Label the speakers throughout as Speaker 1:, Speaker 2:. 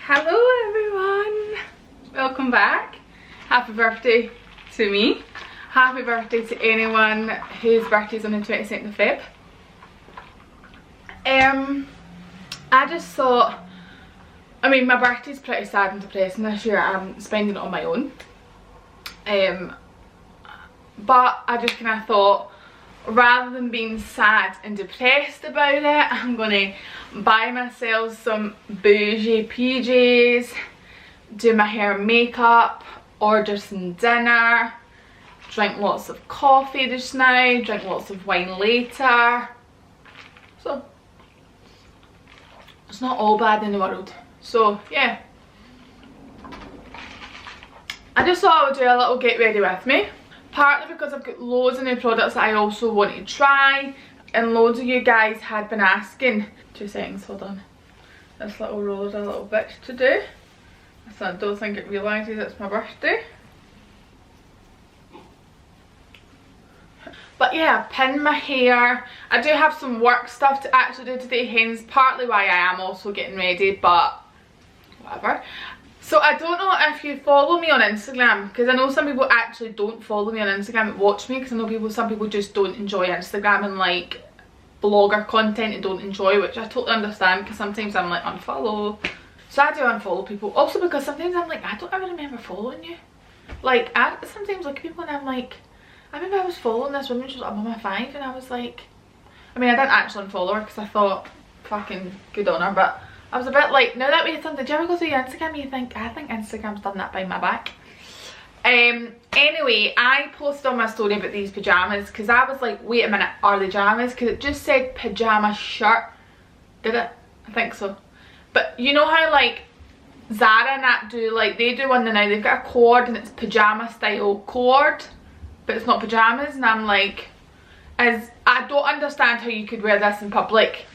Speaker 1: Hello everyone, welcome back. Happy birthday to me. Happy birthday to anyone whose birthday is on the 22nd of Feb. I just thought, I mean, my birthday's pretty sad and depressing this year. I'm spending it on my own. But I just kind of thought, rather than being sad and depressed about it, I'm gonna buy myself some bougie PJs, do my hair and makeup, order some dinner, drink lots of coffee just now, drink lots of wine later. So it's not all bad in the world. So yeah, I just thought I would do a little get ready with me. Partly because I've got loads of new products that I also want to try, and loads of you guys had been asking. 2 seconds, hold on. This little roller's a little bitch to do. So I don't think it realises it's my birthday. But yeah, I've pinned my hair. I do have some work stuff to actually do today, hence partly why I am also getting ready, but whatever. So I don't know if you follow me on Instagram, because I know some people actually don't follow me on Instagram and watch me, because I know some people just don't enjoy Instagram and like blogger content and don't enjoy, which I totally understand, because sometimes I'm like unfollow. So I do unfollow people. Also because sometimes I'm like, I don't ever remember following you. Like I sometimes look at people and I'm like, I remember I was following this woman, she was like Mama 5, and I was like, I mean I didn't actually unfollow her because I thought fucking good on her, but I was a bit like, now that we had something, did you ever go through your Instagram and you think, I think Instagram's done that behind my back. Anyway, I posted on my story about these pyjamas because I was like, wait a minute, are they pyjamas? Because it just said pyjama shirt. Did it? I think so. But you know how like Zara and that do, like they do one now, they've got a cord and it's pyjama style cord, but it's not pyjamas, and I'm like, I don't understand how you could wear this in public.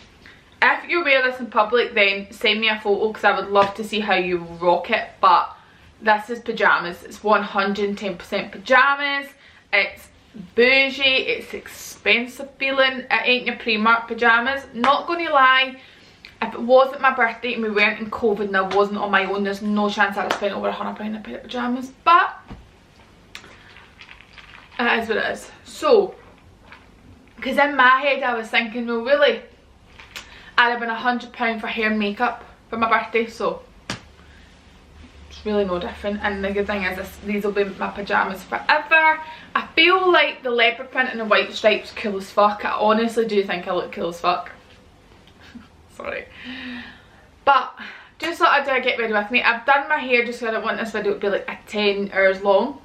Speaker 1: If you wear this in public, then send me a photo because I would love to see how you rock it. But this is pyjamas. It's 110% pyjamas. It's bougie. It's expensive feeling. It ain't your Primark pyjamas. Not gonna lie, if it wasn't my birthday and we weren't in COVID and I wasn't on my own, there's no chance I'd have spent over £100 on a pair of pyjamas. But it is what it is. So, because in my head I was thinking, well really, I'd have been £100 for hair and makeup for my birthday, so it's really no different. And the good thing is these will be my pyjamas forever. I feel like the leopard print and the white stripes cool as fuck. I honestly do think I look cool as fuck. Sorry. But just thought I'd do a get ready with me. I've done my hair just because I don't want this video to be like a 10 hours long.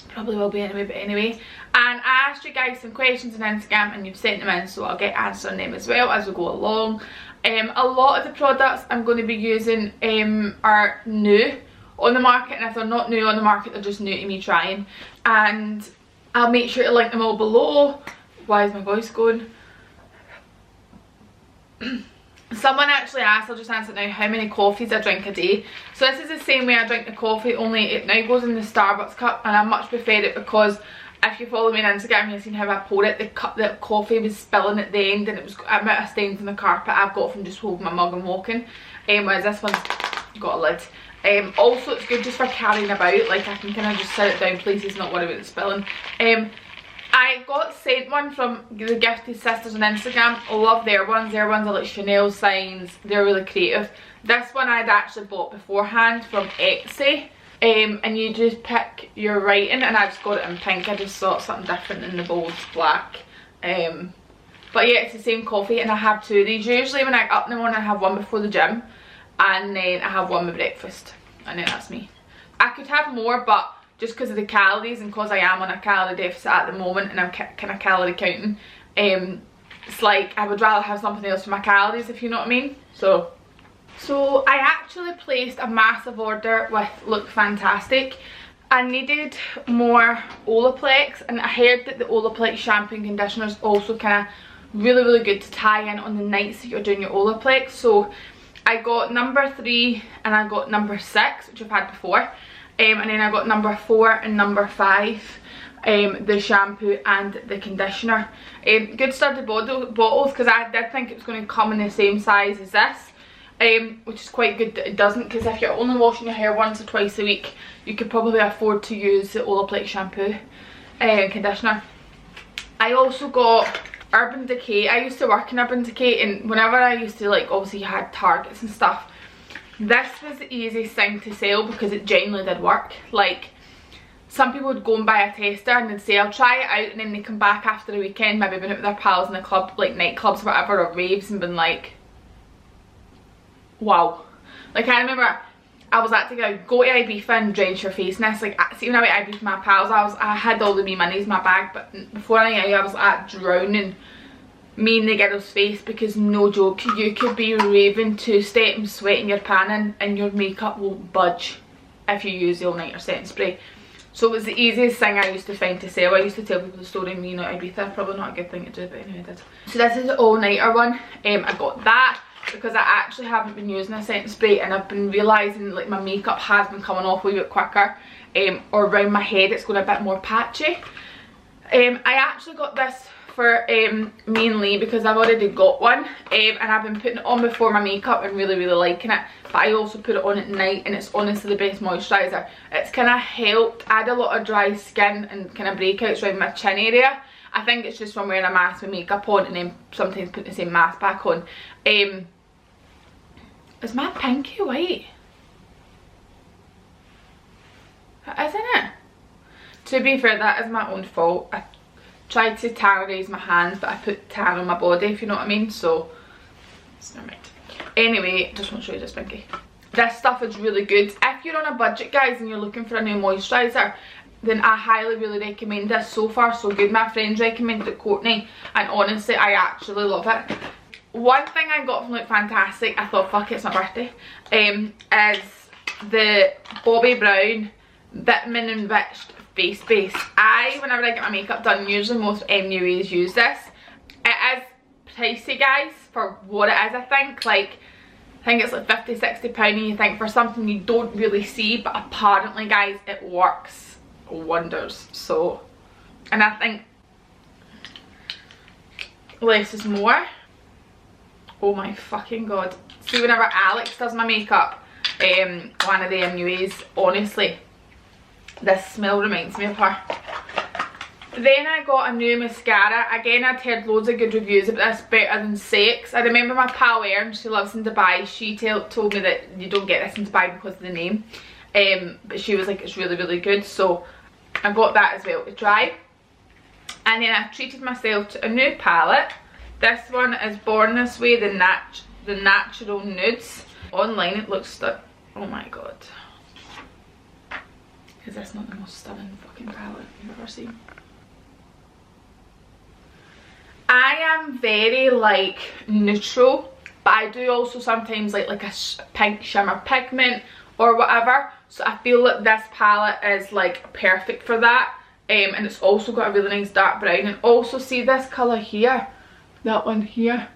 Speaker 1: Probably will be anyway, but anyway. And I asked you guys some questions on Instagram and you've sent them in, so I'll get answering them as well as we go along. A lot of the products I'm going to be using are new on the market, and if they're not new on the market, they're just new to me trying. And I'll make sure to link them all below. Why is my voice going? Someone actually asked, I'll just answer it now, how many coffees I drink a day. So this is the same way I drink the coffee, only it now goes in the Starbucks cup, and I much prefer it because if you follow me on Instagram, you've seen how I poured it. The coffee was spilling at the end and it was amount of stains on the carpet I've got from just holding my mug and walking. Whereas this one's got a lid. Also it's good just for carrying about, like I can kind of just set it down places, not worry about it spilling. I got sent one from the Gifted Sisters on Instagram. I love their ones. Their ones are like Chanel signs. They're really creative. This one I'd actually bought beforehand from Etsy. And you just pick your writing, and I just got it in pink. I just thought something different than the bold black. But yeah, it's the same coffee, and I have 2 of these. Usually when I get up in the morning I have one before the gym, and then I have one with breakfast, and then that's me. I could have more, but just because of the calories and because I am on a calorie deficit at the moment and I'm kind of calorie counting, it's like I would rather have something else for my calories, if you know what I mean. So I actually placed a massive order with Look Fantastic. I needed more Olaplex, and I heard that the Olaplex shampoo and conditioner is also kind of really good to tie in on the nights that you're doing your Olaplex. So I got number 3 and I got number 6, which I've had before. And then I got number 4 and number 5, the shampoo and the conditioner. Good sturdy bottles, because I did think it was going to come in the same size as this. which is quite good that it doesn't, because if you're only washing your hair once or twice a week, you could probably afford to use the Olaplex shampoo and conditioner. I also got Urban Decay. I used to work in Urban Decay, and whenever I used to, like, obviously you had Targets and stuff, this was the easiest thing to sell because it genuinely did work. Like, some people would go and buy a tester and they'd say I'll try it out, and then they come back after the weekend, maybe been out with their pals in the club, like nightclubs or whatever, or raves, and been like, wow. Like, I remember I was at to go to Ibiza and drench your face in this. Like, see, when I went to Ibiza with my pals, I had all the wee minis in my bag, but before I was at drowning me in the girl's face, because no joke, you could be raving two-step and sweating your pan in, and your makeup won't budge if you use the all-nighter setting spray. So it was the easiest thing I used to find to sell. I used to tell people the story of me not Ibiza. Probably not a good thing to do, but anyway I did. So this is the all-nighter one. I got that because I actually haven't been using a setting spray, and I've been realising like my makeup has been coming off a wee bit quicker, or around my head it's going a bit more patchy. I actually got this for me and Lee because I've already got one, and I've been putting it on before my makeup and really liking it, but I also put it on at night, and it's honestly the best moisturiser. It's kind of helped. I had a lot of dry skin and kind of breakouts around my chin area. I think it's just from wearing a mask with makeup on and then sometimes putting the same mask back on. Is my pinky white? Isn't it? To be fair, that is my own fault. I tried to tannerize my hands, but I put tan on my body, if you know what I mean, so it's never mind. Anyway, just want to show you this pinky. This stuff is really good. If you're on a budget, guys, and you're looking for a new moisturiser, then I highly really recommend this. So far so good. My friends recommended it, Courtney, and honestly I actually love it. One thing I got from Look Fantastic, I thought fuck it, it's my birthday, is the Bobbi Brown Vitamin Enriched Face Base. Whenever I get my makeup done, usually most MUAs use this. It is pricey, guys, for what it is. I think it's like £50–60, and you think for something you don't really see, but apparently, guys, it works wonders. So, and I think less is more. Oh my fucking god. See, whenever Alex does my makeup, one of the MUAs, honestly, this smell reminds me of her. Then I got a new mascara. Again, I'd heard loads of good reviews about this, better than Sex. I remember my pal Erin, she lives in Dubai, she told me that you don't get this in Dubai because of the name. But she was like, it's really good, so I got that as well to try. And then I treated myself to a new palette. This one is Born This Way, the Natural Nudes. Online it looks oh my god. Is this not the most stunning fucking palette you've ever seen? I am very like neutral, but I do also sometimes like a pink shimmer pigment or whatever, so I feel that this palette is like perfect for that. And it's also got a really nice dark brown, and also see this colour here, that one here.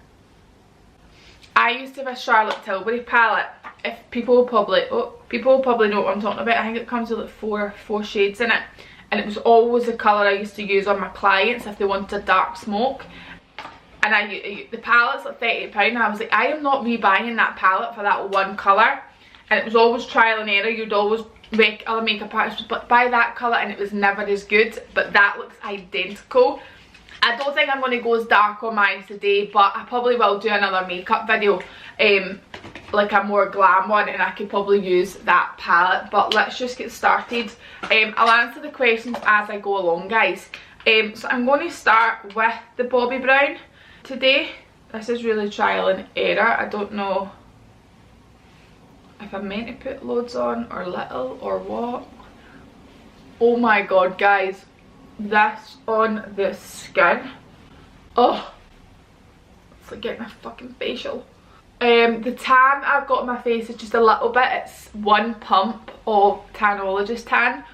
Speaker 1: I used to have a Charlotte Tilbury palette. If people will probably know what I'm talking about. I think it comes with like four shades in it, and it was always the colour I used to use on my clients if they wanted a dark smoke. And the palette's like £38, and I was like, I am not rebuying that palette for that one colour. And it was always trial and error. You'd always make other makeup artists but buy that colour, and it was never as good, but that looks identical. I don't think I'm going to go as dark on mine today, but I probably will do another makeup video, like a more glam one, and I could probably use that palette. But let's just get started. I'll answer the questions as I go along, guys. So I'm going to start with the Bobbi Brown today. This is really trial and error. I don't know if I'm meant to put loads on or little or what. Oh my god, guys, this on the skin, oh, it's like getting a fucking facial. The tan I've got on my face is just a little bit. It's one pump of Tanologist tan,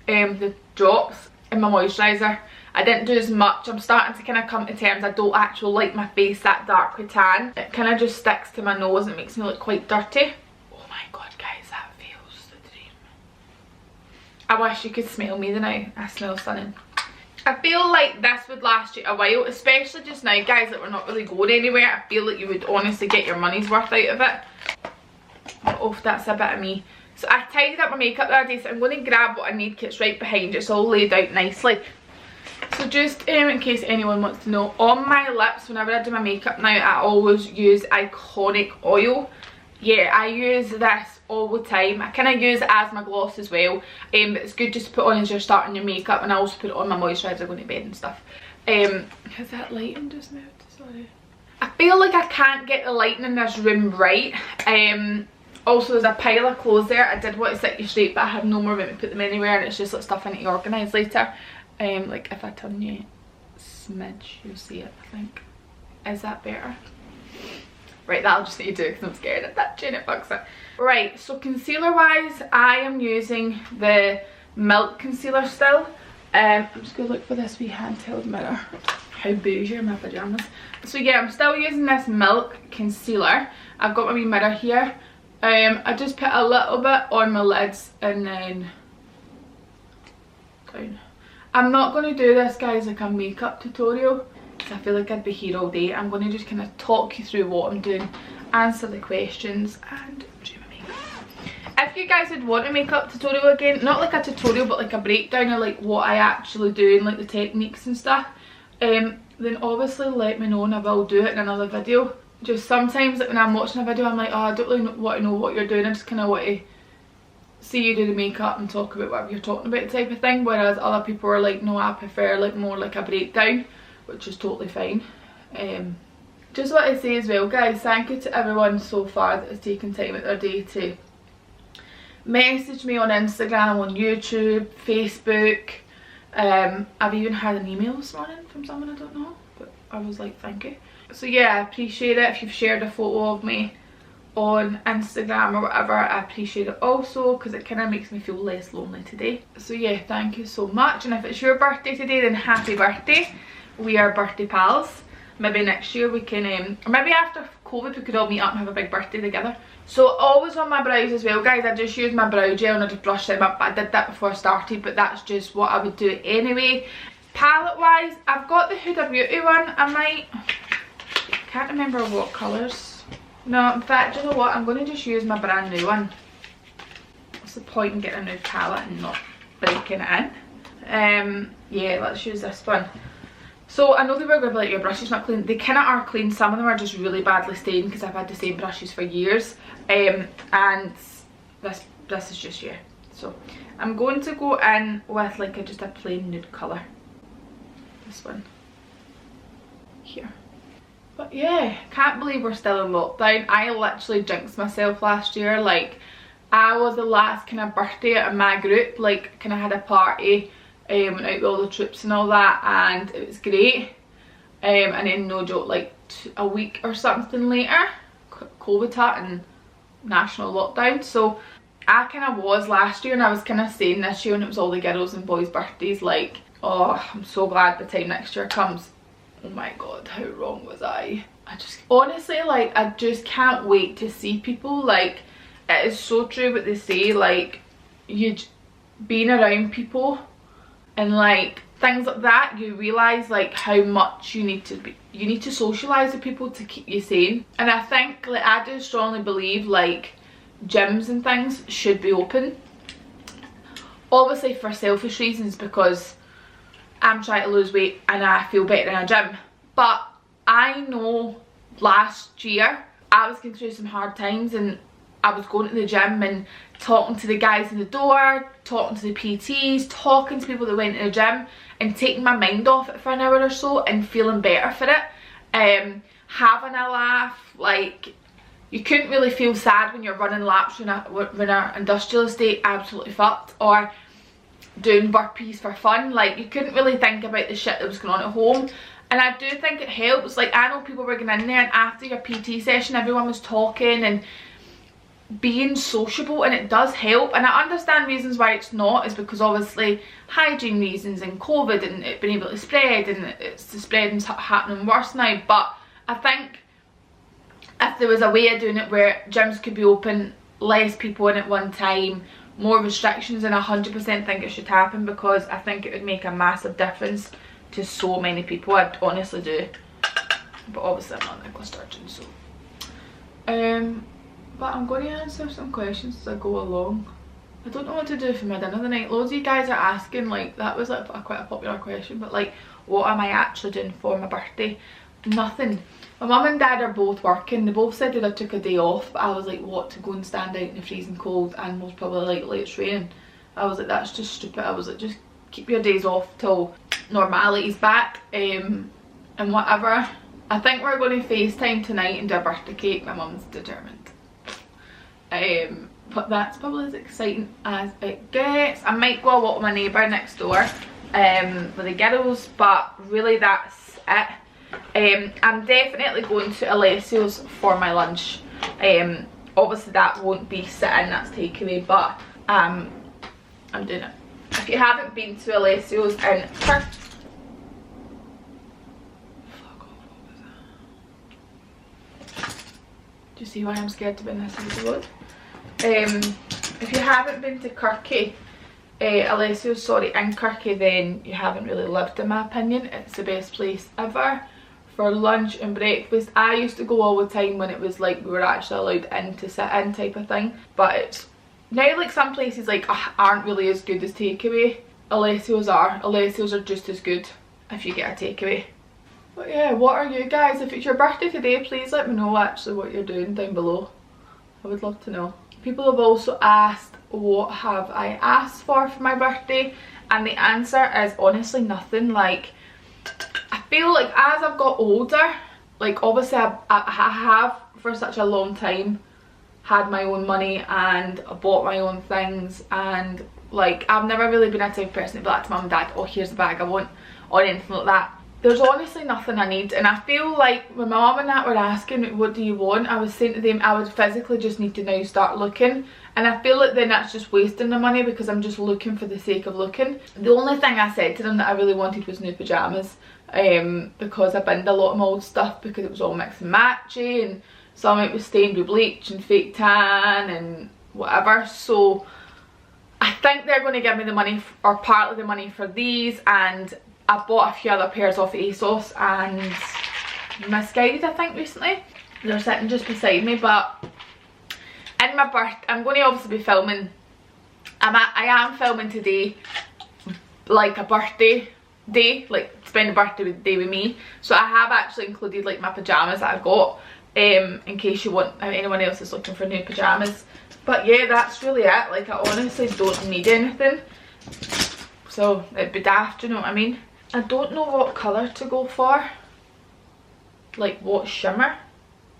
Speaker 1: the drops in my moisturiser. I didn't do as much. I'm starting to kind of come to terms I don't actually like my face that darkly tan. It kind of just sticks to my nose and makes me look quite dirty. Oh my god, guys, that feels the dream. I wish you could smell me now. I smell stunning. I feel like this would last you a while, especially just now, guys, that we're not really going anywhere. I feel like you would honestly get your money's worth out of it. Oh, that's a bit of me. So I tidied up my makeup the other day, so I'm going to grab what I need because it's right behind you. It's all laid out nicely. So just in case anyone wants to know, on my lips, whenever I do my makeup now, I always use Iconic oil. Yeah, I use this all the time. I kind of use it as my gloss as well, but it's good just to put on as you're starting your makeup, and I also put it on my moisturiser going to bed and stuff. Is that lighting just now? Sorry. I feel like I can't get the lighting in this room right. Also, there's a pile of clothes there. I did want to set you straight, but I have no more room to put them anywhere, and it's just like stuff I need to organise later. Like if I turn you smidge, you'll see it, I think. Is that better? Right, that'll just need to do because I'm scared of touching it, bugs it. Right, so concealer wise, I am using the Milk concealer still. I'm just gonna look for this wee handheld mirror. How bougie are my pyjamas. So yeah, I'm still using this Milk concealer. I've got my wee mirror here. I just put a little bit on my lids and then down. I'm not going to do this, guys, like a makeup tutorial because I feel like I'd be here all day. I'm going to just kind of talk you through what I'm doing, answer the questions and do my makeup. If you guys would want a makeup tutorial again, not like a tutorial but like a breakdown of like what I actually do and like the techniques and stuff, then obviously let me know and I will do it in another video. Just sometimes like when I'm watching a video I'm like, oh, I don't really want to know what you're doing, I just kind of want to see you do the makeup and talk about whatever you're talking about type of thing, whereas other people are like, no, I prefer like more like a breakdown, which is totally fine. Just want to say as well, guys, thank you to everyone so far that has taken time out their day to message me on Instagram, on YouTube, Facebook. I've even had an email this morning from someone I don't know, but I was like, thank you. So yeah, I appreciate it. If you've shared a photo of me on Instagram or whatever, I appreciate it also because it kind of makes me feel less lonely today. So yeah, thank you so much. And if it's your birthday today, then happy birthday. We are birthday pals. Maybe next year we can, or maybe after COVID we could all meet up and have a big birthday together. So always on my brows as well, guys, I just use my brow gel and I just brush them up. I did that before I started, but that's just what I would do anyway. Palette wise, I've got the Huda Beauty one. I can't remember what colours. No, in fact, you know what, I'm going to just use my brand new one. What's the point in getting a new palette and not breaking it in? Yeah, let's use this one. So I know they were going to be like, your brush is not clean. They kind of are clean. Some of them are just really badly stained because I've had the same brushes for years. And this is just you. So I'm going to go in with like just a plain nude colour. This one. Here. But yeah, can't believe we're still in lockdown. I literally jinxed myself last year. Like, I was the last kind of birthday out of my group. Like, kind of had a party. Went out with all the troops and all that, and it was great. And then no joke, like a week or something later, COVID hit and national lockdown. So I kind of was last year, and I was kind of saying this year when it was all the girls and boys' birthdays, like, oh, I'm so glad the time next year comes. Oh my god, how wrong was I? I just, honestly, like, I just can't wait to see people. Like, it is so true what they say, like, you being around people and like things like that, you realise like how much you need to socialise with people to keep you sane. And I think, like, I do strongly believe like gyms and things should be open, obviously for selfish reasons, because I'm trying to lose weight and I feel better in a gym. But I know last year I was going through some hard times, and I was going to the gym and talking to the guys in the door, talking to the PTs, talking to people that went to the gym and taking my mind off it for an hour or so and feeling better for it. Having a laugh, like, you couldn't really feel sad when you're running laps when our industrial estate absolutely fucked, or doing burpees for fun. Like, you couldn't really think about the shit that was going on at home. And I do think it helps. Like, I know people were going in there and after your PT session everyone was talking and being sociable, and it does help. And I understand reasons why it's not, is because obviously hygiene reasons and COVID and it being able to spread, and it's the spreading's happening worse now. But I think if there was a way of doing it where gyms could be open, less people in at one time, more restrictions, and I 100% think it should happen, because I think it would make a massive difference to so many people. I honestly do. But obviously I'm not Nicola Sturgeon, so but I'm going to answer some questions as I go along. I don't know what to do for my dinner tonight. Loads of you guys are asking, like, that was like quite a popular question, but like, what am I actually doing for my birthday? Nothing. My mum and dad are both working. They both said that I took a day off, but I was like, what, to go and stand out in the freezing cold and most probably like it's raining? I was like, that's just stupid. I was like, just keep your days off till normality's back, and whatever. I think we're going to FaceTime tonight and do a birthday cake. My mum's determined. But that's probably as exciting as it gets. I might go walk with my neighbour next door with the girls, but really that's it. I'm definitely going to Alessio's for my lunch. Obviously that won't be sitting, that's takeaway, but I'm doing it. If you haven't been to Alessio's in Perth, do you see why I'm scared to be in this episode? If you haven't been to Kirky, Alessio's, sorry, in Kirky, then you haven't really lived, in my opinion. It's the best place ever for lunch and breakfast. I used to go all the time when it was like we were actually allowed in to sit in type of thing, but it's now like some places like aren't really as good as takeaway. Alessio's are. Alessio's are just as good if you get a takeaway. But yeah, what are you guys? If it's your birthday today, please let me know actually what you're doing down below. I would love to know. People have also asked, what have I asked for my birthday? And the answer is honestly nothing. Like, I feel like as I've got older, like obviously I have for such a long time had my own money and bought my own things, and like I've never really been a type of person to be like to mum and dad, oh here's the bag I want, or anything like that. There's honestly nothing I need, and I feel like when my mum and that were asking what do you want, I was saying to them I would physically just need to now start looking, and I feel like then that's just wasting the money because I'm just looking for the sake of looking. The only thing I said to them that I really wanted was new pyjamas, because I binned a lot of my old stuff because it was all mixed and matchy, and some of it was stained with bleach and fake tan and whatever. So I think they're going to give me the money, or partly the money, for these, and I bought a few other pairs off ASOS and Misguided, I think, recently. They're sitting just beside me, but in my birth, I'm going to obviously be filming. I am filming today, like a birthday day, like spend a birthday day with me. So I have actually included like my pyjamas that I've got, in case you want, anyone else is looking for new pyjamas. But yeah, that's really it. Like I honestly don't need anything. So it'd be daft, you know what I mean? I don't know what colour to go for. Like what shimmer.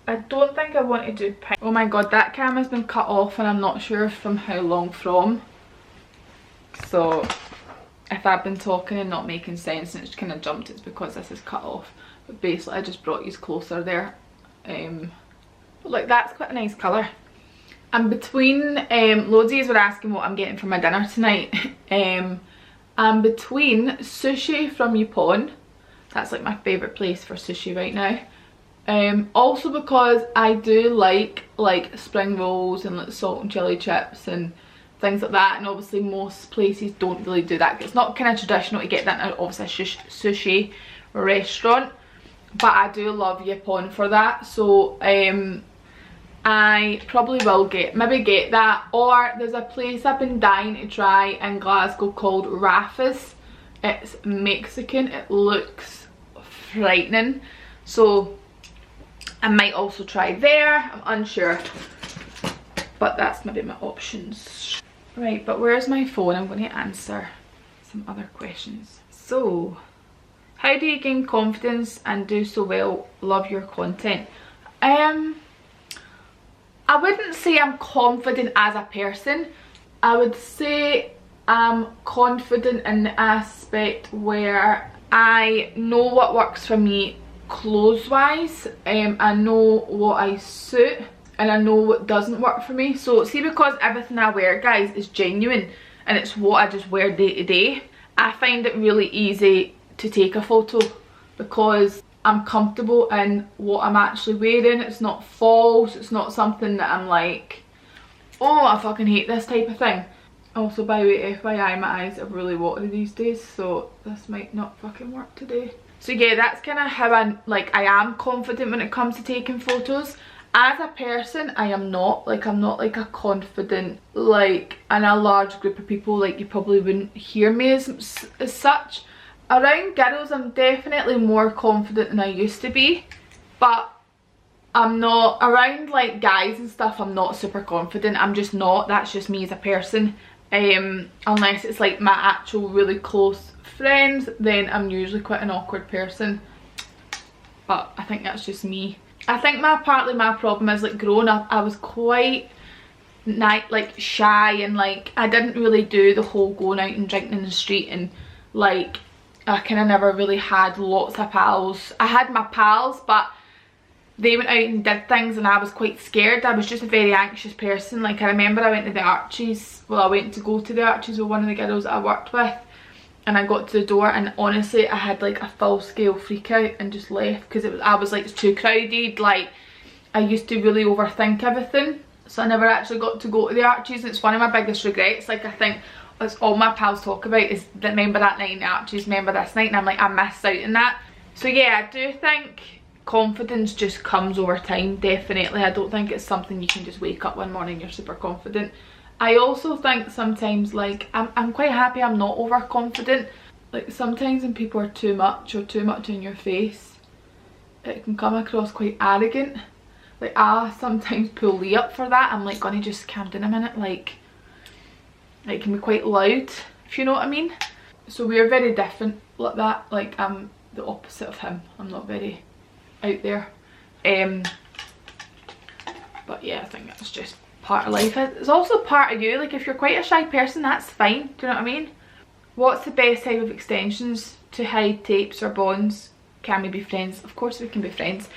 Speaker 1: I don't think I want to do pink. Oh my god, that camera's been cut off and I'm not sure from how long from. So if I've been talking and not making sense and it's kind of jumped, it's because this is cut off. But basically I just brought you closer there. But like that's quite a nice colour. I'm between, loads of you were asking what I'm getting for my dinner tonight. I'm between sushi from Yupon. That's like my favourite place for sushi right now. Also because I do like spring rolls and like salt and chilli chips and things like that, and obviously most places don't really do that. It's not kind of traditional to get that in obviously a sushi restaurant, but I do love Yupon for that. So I probably will maybe get that, or there's a place I've been dying to try in Glasgow called Rafa's. It's Mexican. It looks frightening, so I might also try there. I'm unsure, but that's maybe my options. Right, but where's my phone? I'm going to answer some other questions. So, how do you gain confidence and do so well? Love your content. I wouldn't say I'm confident as a person. I would say I'm confident in the aspect where I know what works for me clothes wise. I know what I suit and I know what doesn't work for me. So see, because everything I wear, guys, is genuine and it's what I just wear day to day, I find it really easy to take a photo because I'm comfortable in what I'm actually wearing. It's not false, it's not something that I'm like, oh I fucking hate this type of thing. Also, by the way, FYI, my eyes are really watery these days, so this might not fucking work today. So yeah, that's kind of how I am confident when it comes to taking photos. As a person, I am not. Like, I'm not like a confident, like in a large group of people, like you probably wouldn't hear me as such. Around girls, I'm definitely more confident than I used to be, but I'm not around like guys and stuff. I'm not super confident. I'm just not. That's just me as a person. Unless it's like my actual really close friends, then I'm usually quite an awkward person. But I think that's just me. I think partly my problem is, like, growing up I was quite like shy, and like I didn't really do the whole going out and drinking in the street, and like I kind of never really had lots of pals. I had my pals, but they went out and did things and I was quite scared. I was just a very anxious person. Like, I remember I went to the Archies, well, I went to go to the Archies with one of the girls that I worked with, and I got to the door and honestly I had like a full scale freak out and just left, because I was like, it's too crowded. Like, I used to really overthink everything, so I never actually got to go to the Archies, and it's one of my biggest regrets. Like, I think that's all my pals talk about is that, remember that night in the Archies, remember this night, and I'm like, I missed out on that. So yeah, I do think confidence just comes over time, definitely. I don't think it's something you can just wake up one morning you're super confident. I also think sometimes, like, I'm quite happy I'm not overconfident. Like, sometimes when people are too much or too much in your face, it can come across quite arrogant. Like, I sometimes pull Lee up for that. I'm like, gonna just calm down a minute. Like, it can be quite loud, if you know what I mean. So we're very different like that. Like, I'm the opposite of him. I'm not very out there. But yeah, I think that's just part of life. It's also part of you. Like, if you're quite a shy person, that's fine. Do you know what I mean? What's the best type of extensions to hide tapes or bonds? Can we be friends? Of course we can be friends.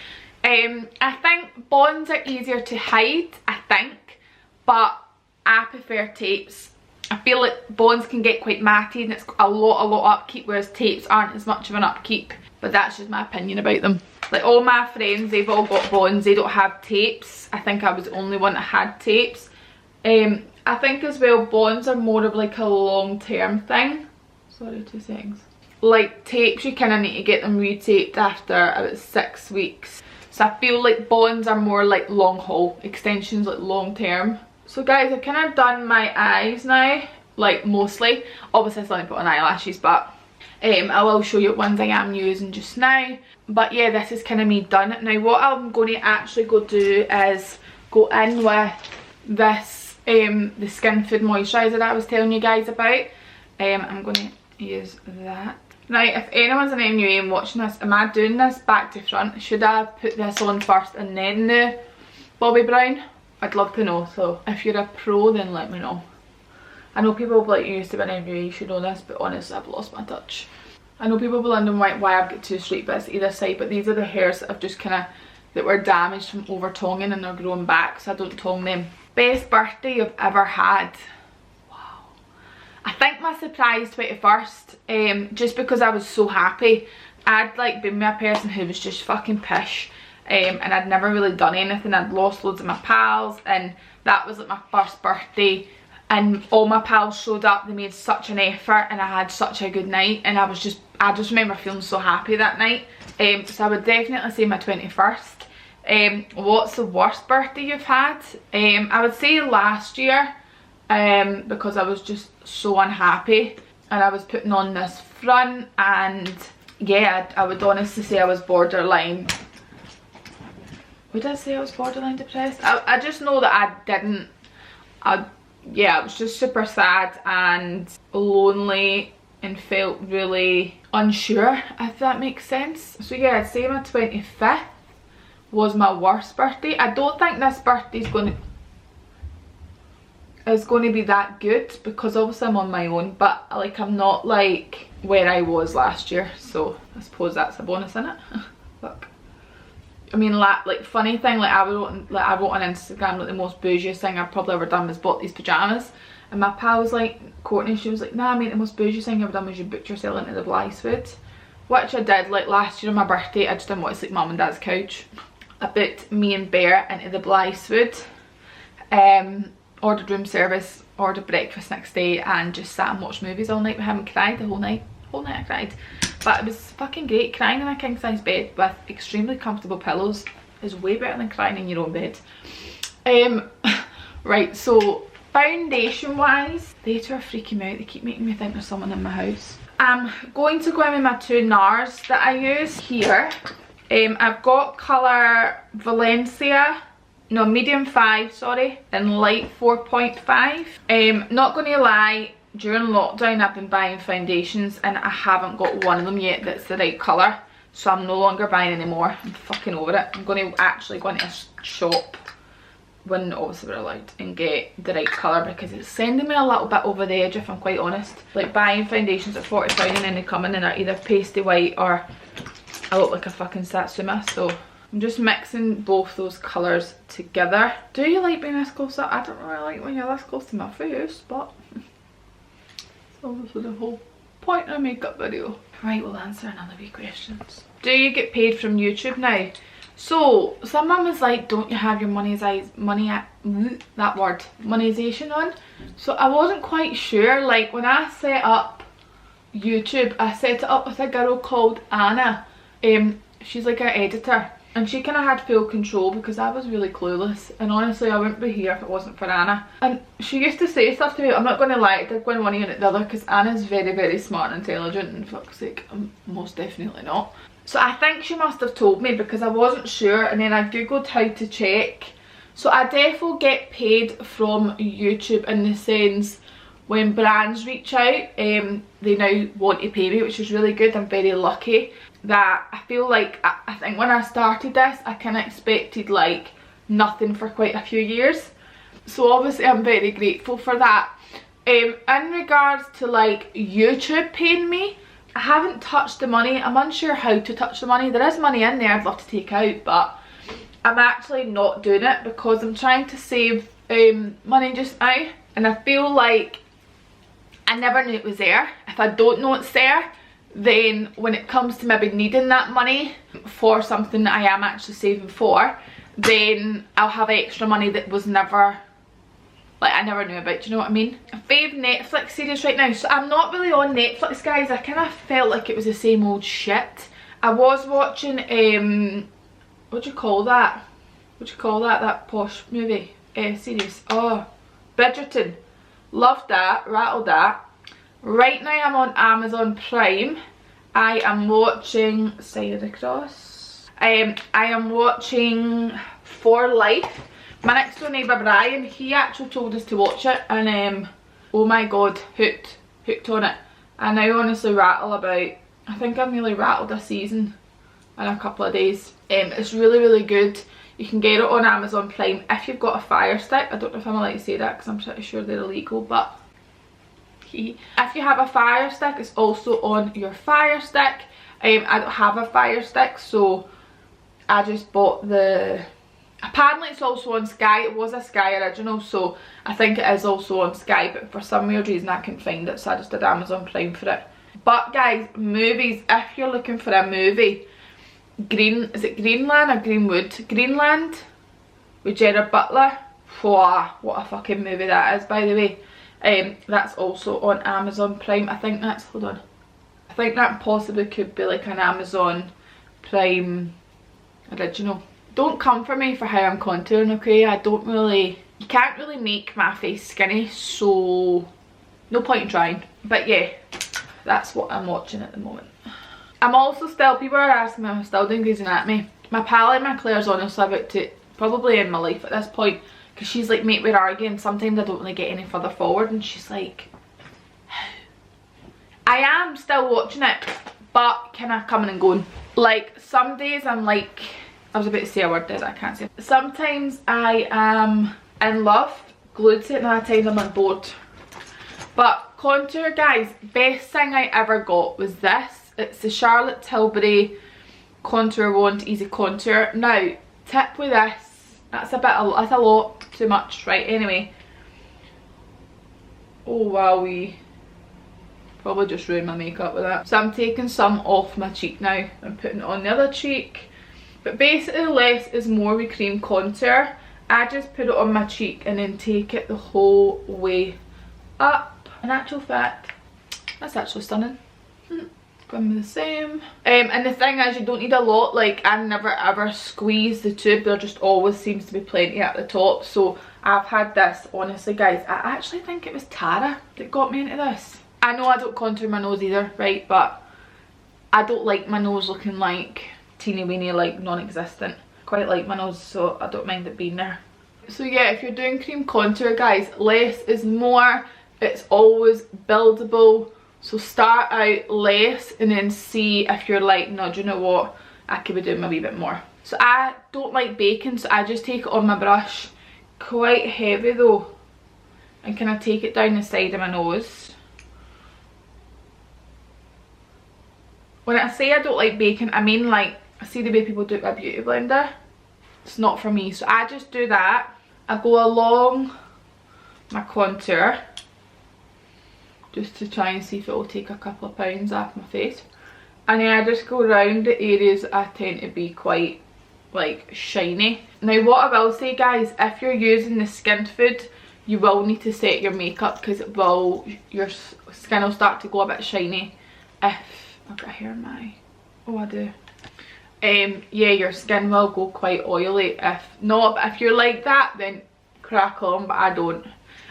Speaker 1: I think bonds are easier to hide, I think, but I prefer tapes. I feel like bonds can get quite matty and it's a lot of upkeep, whereas tapes aren't as much of an upkeep. But that's just my opinion about them. Like, all my friends, they've all got bonds, they don't have tapes. I think I was the only one that had tapes. I think as well, bonds are more of like a long-term thing. Sorry, 2 seconds. Like, tapes, you kind of need to get them retaped after about 6 weeks. So I feel like bonds are more like long haul, extensions like long term. So guys, I've kind of done my eyes now, like mostly. Obviously I still need to put on eyelashes, but I will show you what ones I am using just now. But yeah, this is kind of me done. Now what I'm going to actually go do is go in with this, the Skin Food moisturiser that I was telling you guys about. I'm going to use that. Now, if anyone's in NUM watching this, am I doing this back to front? Should I put this on first and then the Bobbi Brown? I'd love to know, so if you're a pro, then let me know. I know people will be like, you used to be an NUA, you should know this, but honestly, I've lost my touch. I know people will be wondering why I've got 2 straight bits either side, but these are the hairs that I've just kind of, that were damaged from over tonguing and they're growing back, so I don't tongue them. Best birthday you've ever had? I think my surprise 21st, just because I was so happy. I'd like been with a person who was just fucking pish, and I'd never really done anything. I'd lost loads of my pals, and that was like my first birthday, and all my pals showed up. They made such an effort and I had such a good night, and I just remember feeling so happy that night. So I would definitely say my 21st. What's the worst birthday you've had? I would say last year, because I was just so unhappy and I was putting on this front, and yeah, I would honestly say I was borderline. Would I say I was borderline depressed? I just know that yeah, I was just super sad and lonely and felt really unsure, if that makes sense. So yeah, I'd say my 25th was my worst birthday. I don't think this birthday is going to be that good, because obviously I'm on my own, but like I'm not like where I was last year, so I suppose that's a bonus, isn't it? Fuck. I mean, like funny thing, like I wrote on Instagram, like the most bougiest thing I've probably ever done was bought these pyjamas, and my pal was like, Courtney, she was like, nah mate, the most bougie thing I've ever done was you booked yourself into the Blythwood, which I did. Like last year on my birthday, I just didn't want to sleep mum and dad's couch. I booked me and Bear into the Blythwood, ordered room service, ordered breakfast next day and just sat and watched movies all night with him and cried the whole night. I cried. But it was fucking great. Crying in a king size bed with extremely comfortable pillows is way better than crying in your own bed. Right, so foundation wise, they two are freaking me out. They keep making me think there's someone in my house. I'm going to go in with my two NARS that I use here. I've got colour Valencia, no, medium 5, sorry, and light 4.5. Not going to lie, during lockdown I've been buying foundations and I haven't got one of them yet that's the right colour. So I'm no longer buying anymore. I'm fucking over it. I'm going to actually go into a shop, when obviously we're allowed, and get the right colour, because it's sending me a little bit over the edge, if I'm quite honest. Like buying foundations at £40 and then they come in and are either pasty white or I look like a fucking Satsuma. So I'm just mixing both those colours together. Do you like being this close up? I don't really like when you're this close to my face, but it's obviously the whole point of a makeup video. Right, we'll answer another wee questions. Do you get paid from YouTube now? So someone was like, don't you have your monetization on? So I wasn't quite sure. Like when I set up YouTube, I set it up with a girl called Anna. She's like our editor and she kind of had full control because I was really clueless, and honestly I wouldn't be here if it wasn't for Anna. And she used to say stuff to me, I'm not going to lie, I did go in one ear and the other, because Anna's very, very smart and intelligent, and fuck's sake, I'm most definitely not. So I think she must have told me because I wasn't sure, and then I googled how to check. So I definitely get paid from YouTube in the sense when brands reach out, they now want to pay me, which is really good. I'm very lucky that I feel like, I think when I started this, I kind of expected like nothing for quite a few years. So obviously I'm very grateful for that. In regards to like YouTube paying me, I haven't touched the money. I'm unsure how to touch the money. There is money in there I'd love to take out, but I'm actually not doing it because I'm trying to save money just now, and I feel like I never knew it was there. If I don't know it's there, then when it comes to maybe needing that money for something that I am actually saving for, then I'll have extra money that was never, like I never knew about, do you know what I mean? Fave Netflix series right now. So I'm not really on Netflix, guys. I kind of felt like it was the same old shit. I was watching, what do you call that? What do you call that? That posh movie series. Oh, Bridgerton. Loved that, rattled that. Right now I'm on Amazon Prime. I am watching Side of the Cross. I am watching For Life. My next door neighbour Brian, he actually told us to watch it, and oh my god, hooked on it. And I honestly rattle about, I think I've nearly rattled a season in a couple of days. It's really, really good. You can get it on Amazon Prime if you've got a Fire Stick. I don't know if I'm allowed to say that because I'm pretty sure they're illegal, but if you have a Fire Stick, it's also on your Fire Stick. I don't have a Fire Stick, so I just bought the, apparently it's also on Sky. It was a Sky original, so I think it is also on Sky, but for some weird reason I couldn't find it, so I just did Amazon Prime for it. But guys, movies, if you're looking for a movie, is it Greenland or Greenwood? Greenland with Gerard Butler. Wow, what a fucking movie that is, by the way. That's also on Amazon Prime. I think that's, hold on, I think that possibly could be like an Amazon Prime original. Don't come for me for how I'm contouring, okay? I don't really, you can't really make my face skinny, so no point in trying. But yeah, that's what I'm watching at the moment. I'm also still, people are asking me if I'm still doing Grey's Anatomy. My pal and my Claire's honestly about to probably end my life at this point, because she's like, mate, we're arguing, sometimes I don't really get any further forward, and she's like, how? I am still watching it, but kind of coming and going. Like some days I'm like, I was about to say a word there that I can't say. Sometimes I am in love, glued to it, and other times I'm on board. But contour, guys, best thing I ever got was this. It's the Charlotte Tilbury Contour Wand Easy Contour. Now, tip with this, that's a lot too much, right? Anyway, oh wow, we probably just ruined my makeup with that. So I'm taking some off my cheek now and putting it on the other cheek. But basically less is more with cream contour. I just put it on my cheek and then take it the whole way up. In actual fact, that's actually stunning. Going with the same. And the thing is, you don't need a lot. Like, I never ever squeeze the tube. There just always seems to be plenty at the top. So I've had this, honestly guys, I actually think it was Tara that got me into this. I know I don't contour my nose either, right, but I don't like my nose looking like teeny weeny, like non-existent. Quite like my nose, so I don't mind it being there. So yeah, if you're doing cream contour guys, less is more. It's always buildable. So start out less and then see if you're like, no, do you know what, I could be doing a wee bit more. So I don't like baking, so I just take it on my brush, quite heavy though, and kind of take it down the side of my nose. When I say I don't like baking, I mean like, I see the way people do it with a beauty blender. It's not for me, so I just do that. I go along my contour, just to try and see if it will take a couple of pounds off my face. And then I just go around the areas I tend to be quite like shiny. Now what I will say guys, if you're using the Skin Food, you will need to set your makeup because it will, your skin will start to go a bit shiny. If I've got hair in my eye. Oh, I do. Yeah, your skin will go quite oily. If not, but if you're like that, then crack on, but I don't.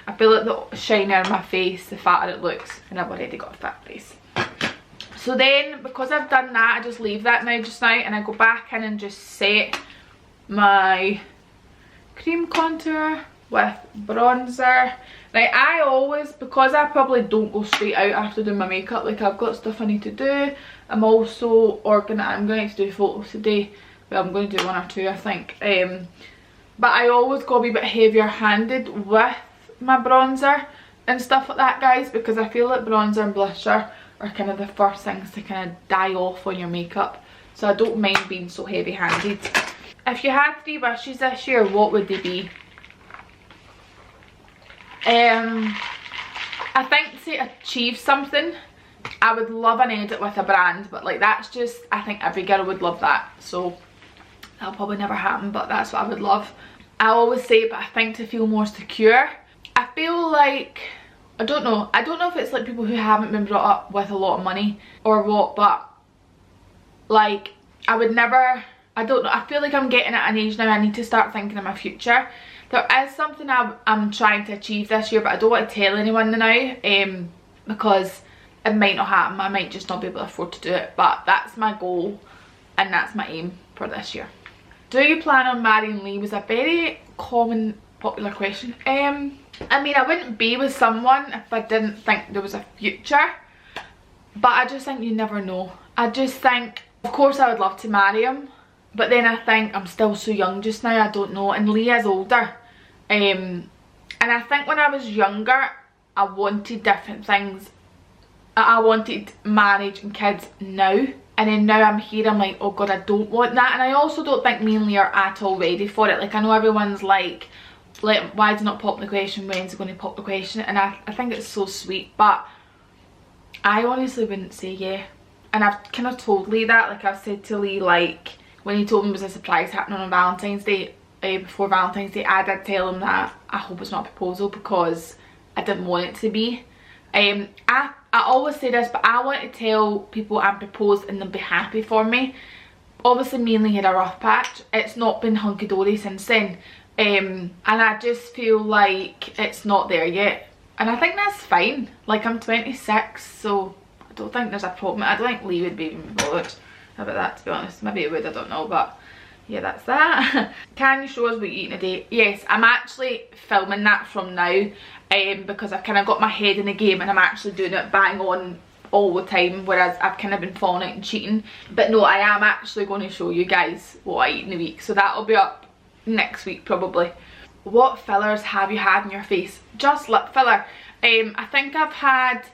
Speaker 1: I feel like the shinier my face, the fatter it looks, and I've already got a fat face. So then, because I've done that, I just leave that now just now, and I go back in and just set my cream contour with bronzer. Now I always, because I probably don't go straight out after doing my makeup, like I've got stuff I need to do. I'm also I'm going to do photos today, but I'm going to do one or two I think. But I always go a wee bit heavier handed with my bronzer and stuff like that guys, because I feel like bronzer and blusher are kind of the first things to kind of die off on your makeup, so I don't mind being so heavy handed. If you had 3 wishes this year, what would they be? I think to achieve something, I would love an edit with a brand, but like that's just, I think every girl would love that, so that'll probably never happen, but that's what I would love. I always say it, but I think to feel more secure. I feel like, I don't know if it's like people who haven't been brought up with a lot of money or what, but like I would never, I don't know, I feel like I'm getting at an age now I need to start thinking of my future. There is something I'm trying to achieve this year, but I don't want to tell anyone now because it might not happen. I might just not be able to afford to do it, but that's my goal and that's my aim for this year. Do you plan on marrying Lee? Was a very common, popular question. I mean, I wouldn't be with someone if I didn't think there was a future, but I just think you never know. I just think, of course I would love to marry him, but then I think I'm still so young just now, I don't know, and Lee is older. And I think when I was younger, I wanted different things. I wanted marriage and kids now, and then now I'm here, I'm like, oh god, I don't want that. And I also don't think me and Lee are at all ready for it. Like, I know everyone's like why is it not pop the question, when's it going to pop the question, and I think it's so sweet, but I honestly wouldn't say yeah. And I've kind of told Lee that, like I've said to Lee, like when he told me there was a surprise happening on Valentine's Day, before Valentine's Day, I did tell him that I hope it's not a proposal because I didn't want it to be. I always say this, but I want to tell people I'm proposed and they'll be happy for me. Obviously me and Lee had a rough patch, it's not been hunky-dory since then. And I just feel like it's not there yet, and I think that's fine. Like, I'm 26, so I don't think there's a problem. I don't think Lee would be even bothered about that, to be honest. Maybe it would, I don't know, but yeah, that's that. Can you show us what you eat in a day? Yes, I'm actually filming that from now, because I've kind of got my head in the game and I'm actually doing it bang on all the time, whereas I've kind of been falling out and cheating. But no, I am actually going to show you guys what I eat in a week, so that'll be up next week probably. What fillers have you had in your face? Just lip filler. I think I've had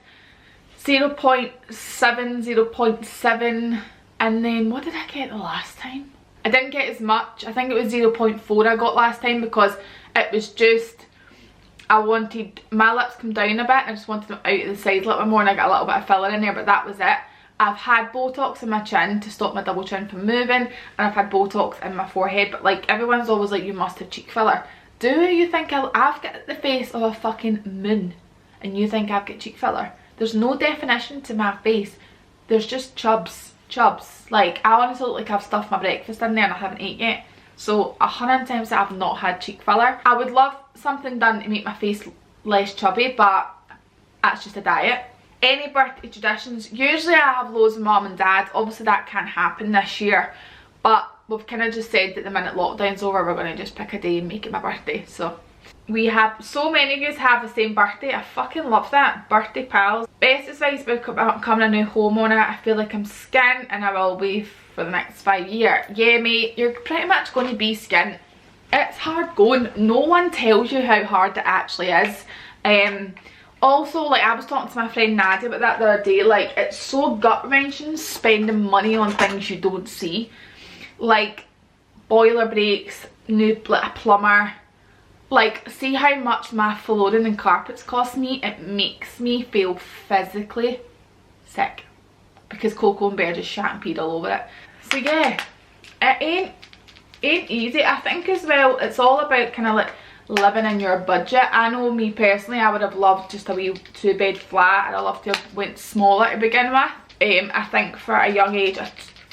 Speaker 1: 0.7, 0.7, and then what did I get the last time? I didn't get as much. I think it was 0.4 I got last time, because it was just, I wanted my lips come down a bit and I just wanted them out of the sides a little bit more, and I got a little bit of filler in there, but that was it. I've had Botox in my chin to stop my double chin from moving, and I've had Botox in my forehead, but like everyone's always like, you must have cheek filler. Do you think I've got the face of a fucking moon? and you think I've got cheek filler. There's no definition to my face. There's just chubs. Like, I honestly look like I've stuffed my breakfast in there and I haven't ate yet. So 100 times that I've not had cheek filler. I would love something done to make my face less chubby, but that's just a diet. Any birthday traditions? Usually I have loads of mum and dad. Obviously that can't happen this year, but we've kind of just said that the minute lockdown's over, we're going to just pick a day and make it my birthday. So we have, so many of you have the same birthday. I fucking love that. Birthday pals. Best advice about becoming a new homeowner. I feel like I'm skint and I will be for the next 5 years. Yeah mate, you're pretty much going to be skint. It's hard going. No one tells you how hard it actually is. Also, like, I was talking to my friend Nadia about that the other day. Like, it's so gut-wrenching spending money on things you don't see. Like, boiler breaks, new plumber. Like, see how much my flooring and carpets cost me? It makes me feel physically sick. Because Coco and Bear just shat and peed all over it. So yeah, it ain't easy. I think as well, it's all about kind of like living in your budget. I know me personally, I would have loved just a wee 2-bed flat, and I love to have went smaller to begin with. I think for a young age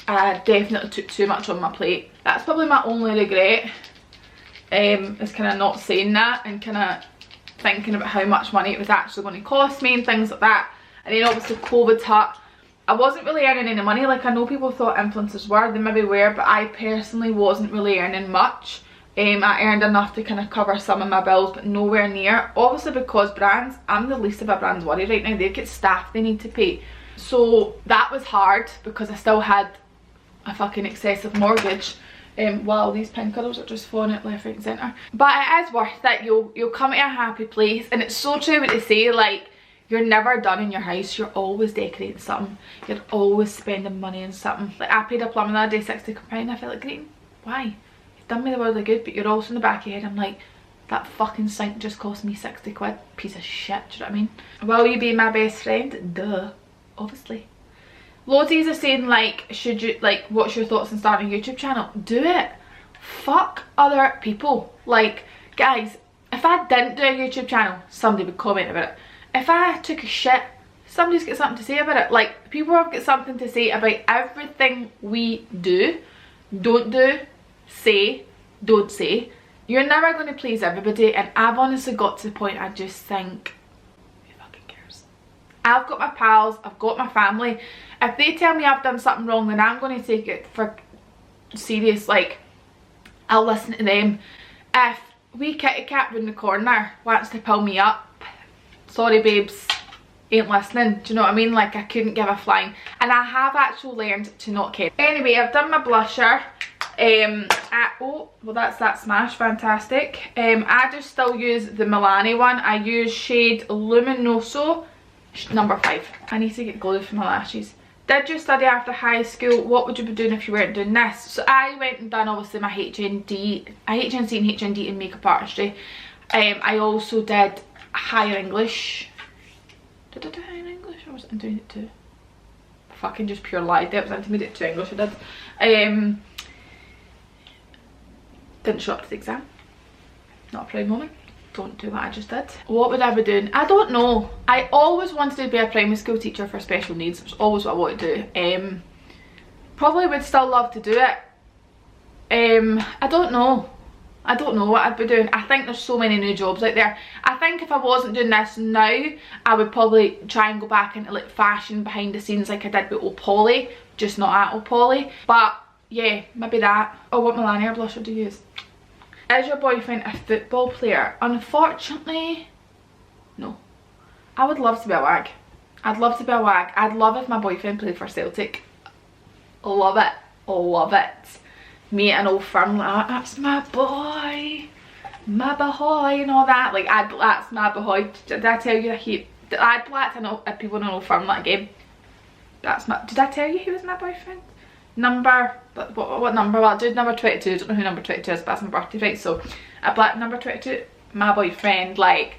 Speaker 1: I definitely took too much on my plate. That's probably my only regret, is kind of not saying that and kind of thinking about how much money it was actually going to cost me and things like that. And then obviously COVID hit. I wasn't really earning any money. Like, I know people thought influencers were, they maybe were, but I personally wasn't really earning much. I earned enough to kind of cover some of my bills, but nowhere near. Obviously because brands, I'm the least of a brand's worry right now. They've got staff they need to pay. So that was hard because I still had a fucking excessive mortgage. Wow, these pin colours are just falling out left, right and centre. But it is worth it. You'll come to a happy place. And it's so true what they say, like, you're never done in your house. You're always decorating something. You're always spending money on something. Like, I paid a plumber the other day £60 and I felt like, great, why? Done me the world of good, but you're also in the back of your head, I'm like, that fucking sink just cost me 60 quid, piece of shit, do you know what I mean? Will you be my best friend? Duh, obviously. Loads are saying, like, should you, like, what's your thoughts on starting a YouTube channel? Do it. Fuck other people. Like, guys, if I didn't do a YouTube channel, somebody would comment about it. If I took a shit, somebody's got something to say about it. Like, people have got something to say about everything we do, don't do, say, don't say. You're never going to please everybody, and I've honestly got to the point I just think, who fucking cares? I've got my pals, I've got my family. If they tell me I've done something wrong, then I'm going to take it for serious. Like, I'll listen to them. If wee kitty cat in the corner wants to pull me up, sorry babes, ain't listening, do you know what I mean? Like, I couldn't give a flying. And I have actually learned to not care. Anyway, I've done my blusher. Oh, well that's Smash, fantastic. I just still use the Milani one. I use shade Luminoso, number 5. I need to get glue for my lashes. Did you study after high school? What would you be doing if you weren't doing this? So I went and done obviously my HNC and HND in makeup artistry. I also did higher English. Did I do higher English or was I doing it too? Fucking just pure lied. It was intermediate to English I did. Didn't show up to the exam. Not a proud moment. Don't do what I just did. What would I be doing? I don't know. I always wanted to be a primary school teacher for special needs. It's always what I wanted to do. Probably would still love to do it. I don't know. I don't know what I'd be doing. I think there's so many new jobs out there. I think if I wasn't doing this now, I would probably try and go back into like fashion behind the scenes like I did with Opoly, just not at Opoly. But yeah, maybe that. Oh, what Milani blusher do you use? Is your boyfriend a football player? Unfortunately, no. I would love to be a wag. I'd love to be a wag. I'd love if my boyfriend played for Celtic. Love it. Love it. Me and an old firm like, that's my boy. My boy and all that. Like, that's my boy. Did I tell you I'd blacked at people in an old firm that game. That's my, did I tell you he was my boyfriend? Number, what number? Well, I did number 22. I don't know who number 22 is, but that's my birthday, right? So I blacked number 22. My boyfriend, like,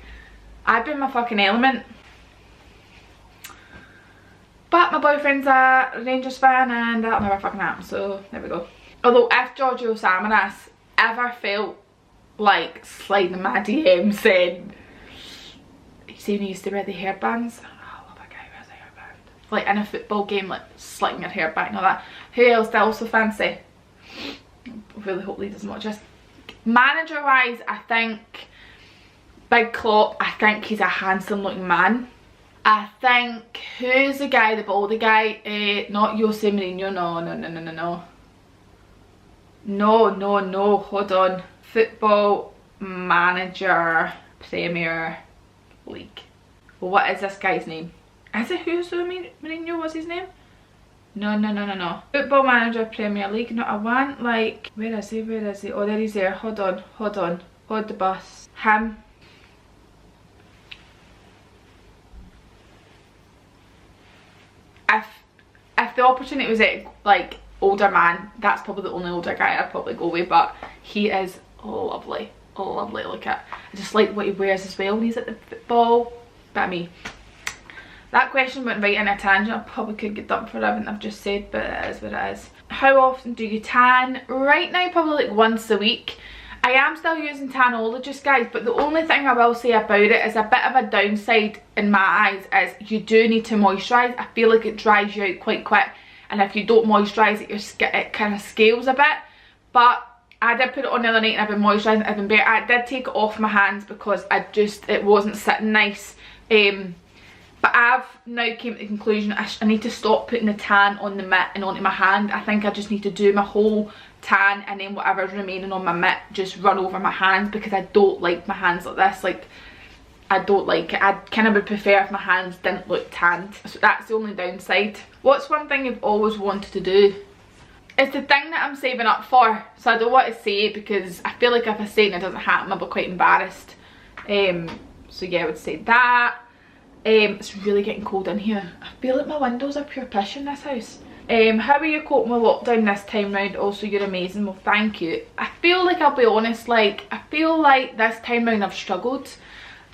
Speaker 1: I'd be in my fucking element. But my boyfriend's a Rangers fan and that'll never fucking happen, so there we go. Although if Giorgio Samaras ever felt like sliding my DM saying see when you used to wear the hairbands. Oh, I love a guy who wears a hairband. Like in a football game, like slitting your hair back and all that. Who else do I also fancy? I really hope Lee doesn't watch this. Manager wise, I think Big Klopp, I think he's a handsome looking man. I think, who's the guy, the baldy guy? Not Jose Mourinho, no, hold on. Football Manager Premier League. Well, what is this guy's name? Is it Jose Mourinho was his name? No. Football Manager Premier League. No, I want like, where is he? Oh, there he's there. Hold on. Hold the bus. Him. If the opportunity was at like older man, that's probably the only older guy I'd probably go with, but he is lovely. Look at, I just like what he wears as well when he's at the football. But me. That question went right in a tangent. I probably could get dumped for everything I've just said, but it is what it is. How often do you tan? Right now, probably like once a week. I am still using Tanologist, guys, but the only thing I will say about it is a bit of a downside in my eyes is you do need to moisturise. I feel like it dries you out quite quick, and if you don't moisturise it, your skin, it kind of scales a bit. But I did put it on the other night and I've been moisturising it even better. I did take it off my hands because it wasn't sitting nice. But I've now came to the conclusion I need to stop putting the tan on the mitt and onto my hand. I think I just need to do my whole tan and then whatever's remaining on my mitt just run over my hands, because I don't like my hands like this. Like, I don't like it. I kind of would prefer if my hands didn't look tanned. So that's the only downside. What's one thing you've always wanted to do? It's the thing that I'm saving up for. So I don't want to say it because I feel like if I say it and it doesn't happen, I'll be quite embarrassed. So yeah, I would say that. It's really getting cold in here. I feel like my windows are pure pish in this house. How are you coping with lockdown this time round? Also, you're amazing. Well, thank you. I feel like, I'll be honest, like, I feel like this time round I've struggled.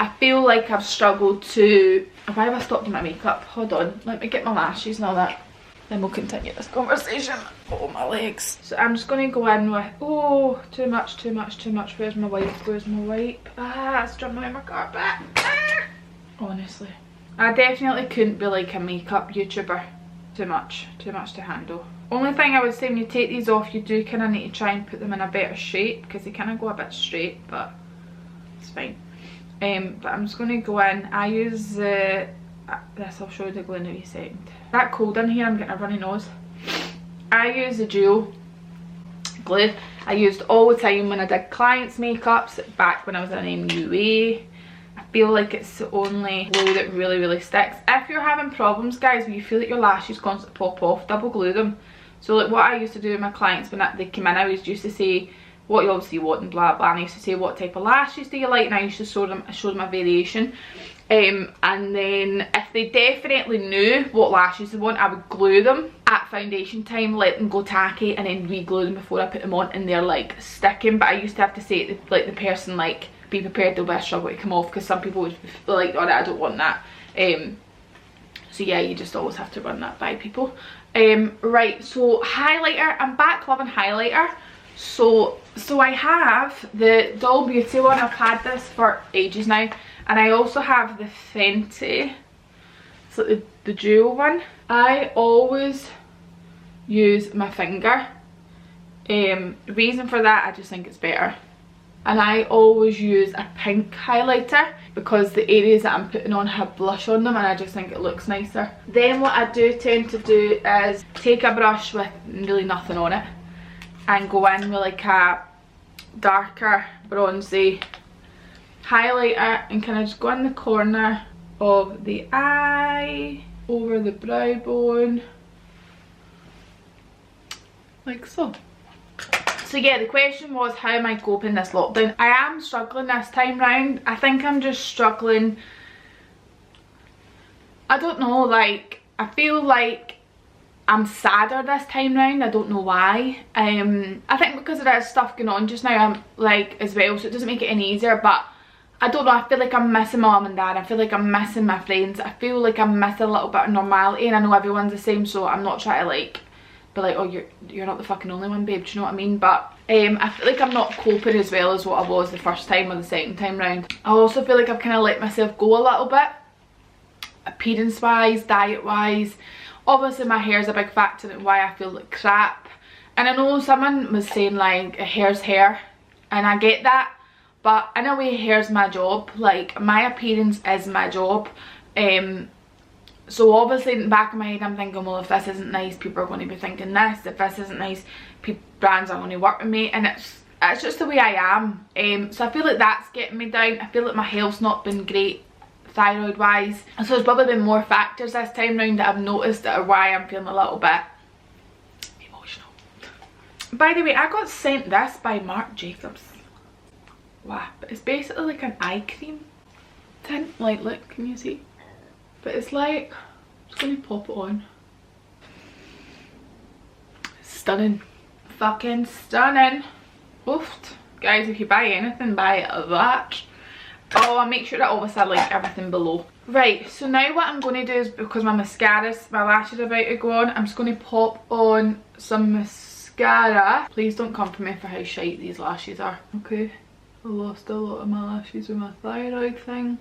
Speaker 1: I feel like I've struggled to... Why have I stopped doing my makeup? Hold on, let me get my lashes and all that. Then we'll continue this conversation. Oh, my legs. So I'm just going to go in with... Oh, too much. Where's my wipe? Ah, it's jumping on my carpet. Ah! Honestly, I definitely couldn't be like a makeup YouTuber. Too much to handle. Only thing I would say, when you take these off, you do kind of need to try and put them in a better shape, because they kind of go a bit straight, but it's fine. But I'm just going to go in. I use this, I'll show you the glue in a wee second. That cold in here, I'm getting a runny nose. I use the duo glue. I used all the time when I did clients' makeups back when I was in MUA. I feel like it's the only glue that really sticks. If you're having problems, guys, where you feel like your lashes constantly pop off, double glue them. So like what I used to do with my clients when they came in, I was used to say what you obviously want and blah blah, and I used to say what type of lashes do you like, and I used to show them a variation. And then if they definitely knew what lashes they want, I would glue them at foundation time, let them go tacky, and then re-glue them before I put them on, and they're like sticking. But I used to have to say to the person, like, be prepared, they'll be a struggle to come off, because some people would be like, oh, I don't want that. So yeah, you just always have to run that by people. Right, so highlighter, I'm back loving highlighter. So I have the Doll Beauty one. I've had this for ages now, and I also have the Fenty, it's like the dual one. I always use my finger. Reason for that, I just think it's better. And I always use a pink highlighter because the areas that I'm putting on have blush on them, and I just think it looks nicer. Then what I do tend to do is take a brush with really nothing on it and go in with like a darker bronzy highlighter and kind of just go in the corner of the eye, over the brow bone, like so. So yeah, the question was, how am I coping this lockdown? I am struggling this time round. I think I'm just struggling. I don't know, like, I feel like I'm sadder this time round. I don't know why. I think because there's stuff going on just now, I'm like, as well, so it doesn't make it any easier. But I don't know, I feel like I'm missing my mum and dad. I feel like I'm missing my friends. I feel like I'm missing a little bit of normality, and I know everyone's the same, so I'm not trying to like be like, oh, you're not the fucking only one, babe, do you know what I mean? But I feel like I'm not coping as well as what I was the first time or the second time round. I also feel like I've kind of let myself go a little bit, appearance wise, diet wise. Obviously my hair is a big factor in why I feel like crap, and I know someone was saying like hair's hair, and I get that, but in a way hair's my job. Like my appearance is my job. So obviously in the back of my head I'm thinking, well, if this isn't nice, people are going to be thinking this. If this isn't nice, brands aren't going to work with me, and it's just the way I am. So I feel like that's getting me down. I feel like my health's not been great thyroid wise, so there's probably been more factors this time round that I've noticed that are why I'm feeling a little bit emotional. By the way, I got sent this by Marc Jacobs. Wow, but it's basically like an eye cream tint. Like, look, can you see? But it's like, I'm just going to pop it on. Stunning. Fucking stunning. Oofed. Guys, if you buy anything, buy that. Oh, I'll make sure that obviously I link everything below. Right, so now what I'm going to do is, because my lashes are about to go on, I'm just going to pop on some mascara. Please don't come for me for how shite these lashes are. Okay, I lost a lot of my lashes with my thyroid thing.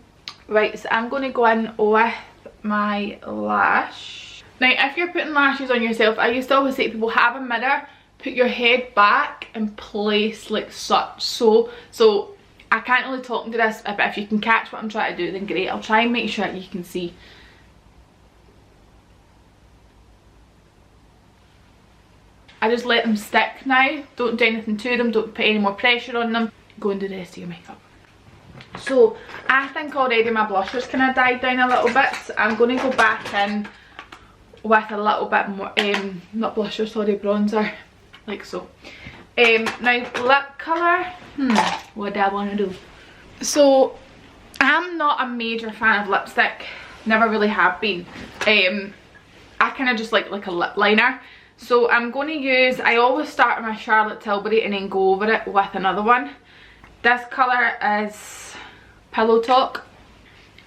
Speaker 1: Right, so I'm going to go in with my lash. Now, if you're putting lashes on yourself, I used to always say to people, have a mirror, put your head back and place like such. So I can't really talk into this, but if you can catch what I'm trying to do, then great. I'll try and make sure that you can see. I just let them stick now. Don't do anything to them. Don't put any more pressure on them. Go and do the rest of your makeup. So I think already my blusher's kind of died down a little bit. So I'm going to go back in with a little bit more, not blusher, sorry, bronzer. Like so. Now lip colour, what do I want to do? So I'm not a major fan of lipstick, never really have been. I kind of just like a lip liner. So I'm going to use, I always start with my Charlotte Tilbury and then go over it with another one. This colour is Pillow Talk.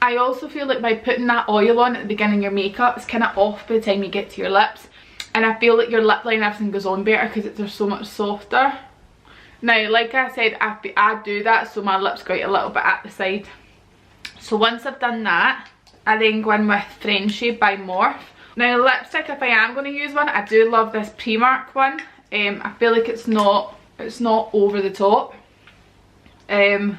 Speaker 1: I also feel like by putting that oil on at the beginning of your makeup, it's kind of off by the time you get to your lips. And I feel like your lip line, everything goes on better because they're so much softer. Now, like I said, I do that so my lips go out a little bit at the side. So once I've done that, I then go in with Friendshade by Morphe. Now lipstick, if I am going to use one, I do love this Primark one. I feel like it's not over the top. And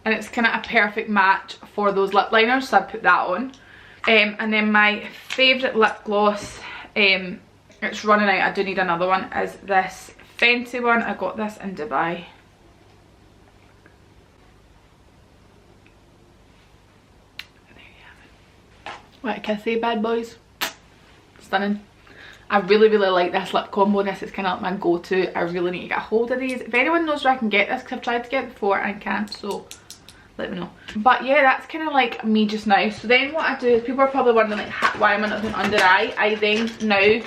Speaker 1: it's kind of a perfect match for those lip liners, so I put that on. And then my favourite lip gloss, it's running out, I do need another one, is this Fenty one. I got this in Dubai. There you have it. What can I say, bad boys? Stunning. I really like this lip combo. This is kind of like my go-to. I really need to get a hold of these. If anyone knows where I can get this, because I've tried to get it before and can't, so let me know. But yeah, that's kind of like me just now. So then what I do is, people are probably wondering like, why am I not doing under eye? I then now,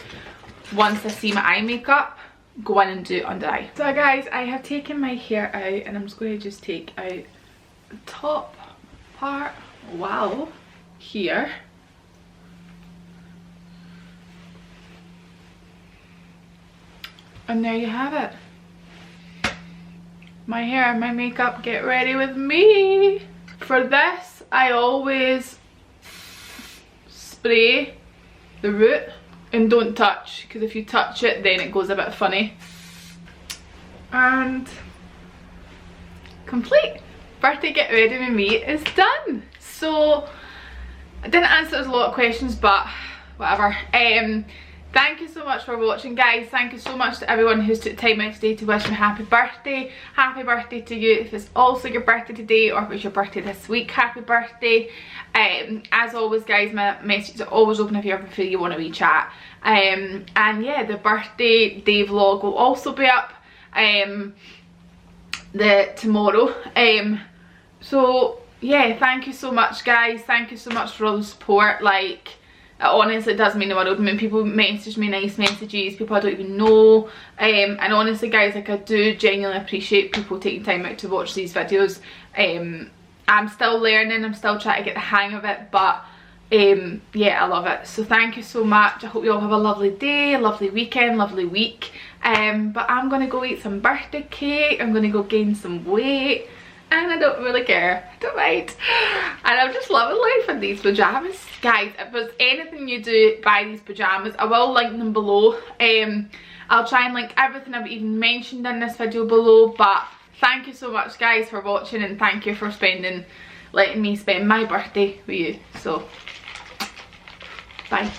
Speaker 1: once I see my eye makeup, go in and do under eye. So guys, I have taken my hair out and I'm just going to just take out the top part. Wow, here. And there you have it. My hair, my makeup, get ready with me. For this, I always spray the root and don't touch, because if you touch it then it goes a bit funny. And complete. Birthday get ready with me is done. So I didn't answer a lot of questions, but whatever. Thank you so much for watching, guys. Thank you so much to everyone who's took time out today to wish me happy birthday. Happy birthday to you if it's also your birthday today, or if it's your birthday this week, happy birthday. As always, guys, my messages are always open if you ever feel you want a wee chat. And yeah, the birthday day vlog will also be up tomorrow. So yeah, thank you so much, guys. Thank you so much for all the support. Like, it honestly does mean the world. I mean, people message me nice messages, people I don't even know, and honestly, guys, like, I do genuinely appreciate people taking time out to watch these videos. I'm still learning, I'm still trying to get the hang of it, but yeah, I love it. So thank you so much. I hope you all have a lovely day, a lovely weekend, lovely week. But I'm gonna go eat some birthday cake, I'm gonna go gain some weight, and I don't really care, I don't mind. And I'm just loving life in these pyjamas. Guys, if there's anything you do, buy these pyjamas. I will link them below. I'll try and link everything I've even mentioned in this video below. But thank you so much guys for watching, and thank you for letting me spend my birthday with you. So bye.